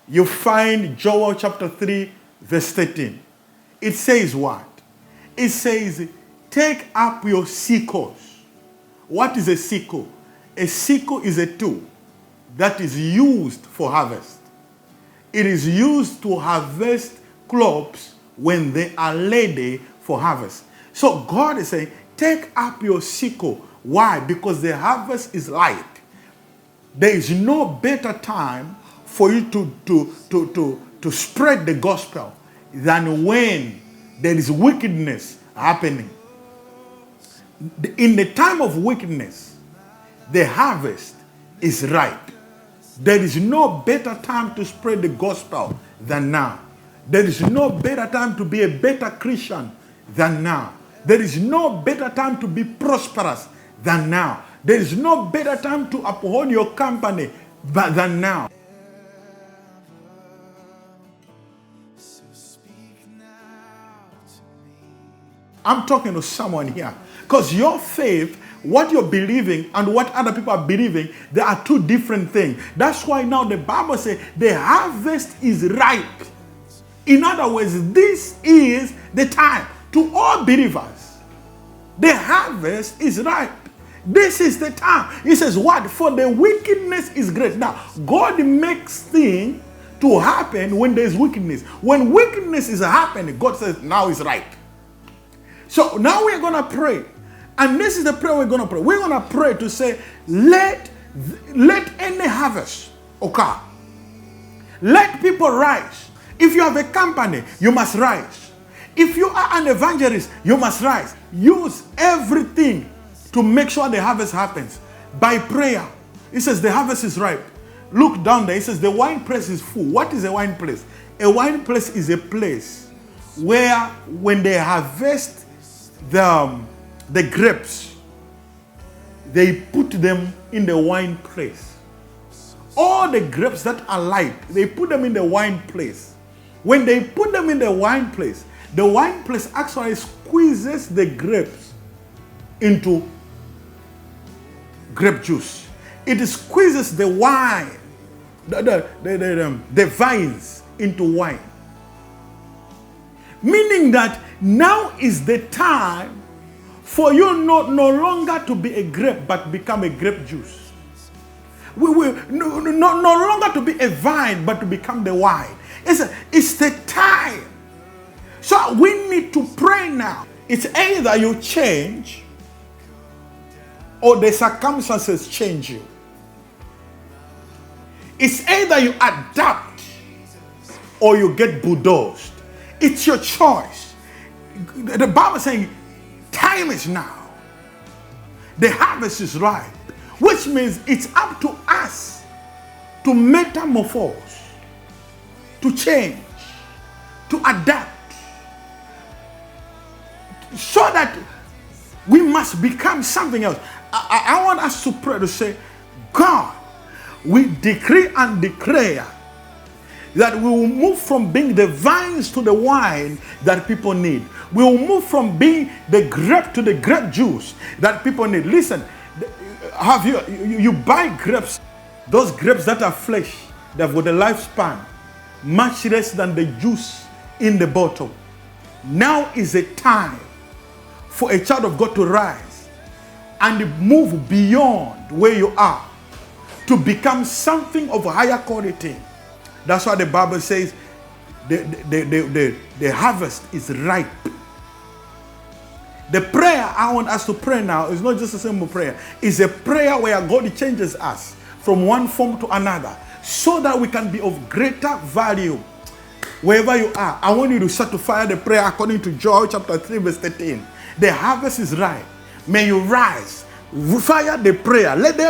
you find Joel chapter 3, verse 13. It says what? It says, take up your sickles. What is a sickle? A sickle is a tool that is used for harvest. It is used to harvest crops when they are ready for harvest. So God is saying, take up your sickle. Why? Because the harvest is light. There is no better time for you to spread the gospel than when there is wickedness happening. In the time of wickedness, the harvest is ripe. There is no better time to spread the gospel than now. There is no better time to be a better Christian than now. There is no better time to be prosperous than now. There is no better time to uphold your company than now. I'm talking to someone here. Because your faith, what you're believing and what other people are believing, there are two different things. That's why now the Bible says the harvest is ripe. In other words, this is the time to all believers. The harvest is ripe. This is the time. He says what? For the wickedness is great. Now, God makes things to happen when there is wickedness. When wickedness is happening, God says now is ripe. So now we're going to pray. And this is the prayer we're going to pray. We're going to pray to say, let any harvest occur. Let people rise. If you have a company, you must rise. If you are an evangelist, you must rise. Use everything to make sure the harvest happens. By prayer. It says the harvest is ripe. Look down there. It says the wine press is full. What is a wine press? A wine press is a place where when they harvest the grapes, they put them in the wine press. All the grapes that are light, they put them in the wine press. When they put them in the wine press actually squeezes the grapes into grape juice. It squeezes the wine, the vines into wine. Meaning that now is the time for you no longer to be a grape, but become a grape juice. We will no longer to be a vine, but to become the wine. It's the time. So we need to pray now. It's either you change or the circumstances change you. It's either you adapt or you get bulldozed. It's your choice. The Bible is saying, time is now. The harvest is ripe. Which means it's up to us to metamorphose, to change, to adapt. So that we must become something else. I want us to pray to say, God, we decree and declare that we will move from being the vines to the wine that people need. We will move from being the grape to the grape juice that people need. Listen, have you buy grapes, those grapes that are fresh, they've got a lifespan much less than the juice in the bottle. Now is a time for a child of God to rise and move beyond where you are to become something of higher quality. That's why the Bible says the harvest is ripe. The prayer I want us to pray now is not just a simple prayer. It's a prayer where God changes us from one form to another so that we can be of greater value wherever you are. I want you to start to fire the prayer according to Joel chapter 3 verse 13. The harvest is ripe. May you rise. Fire the prayer. Let them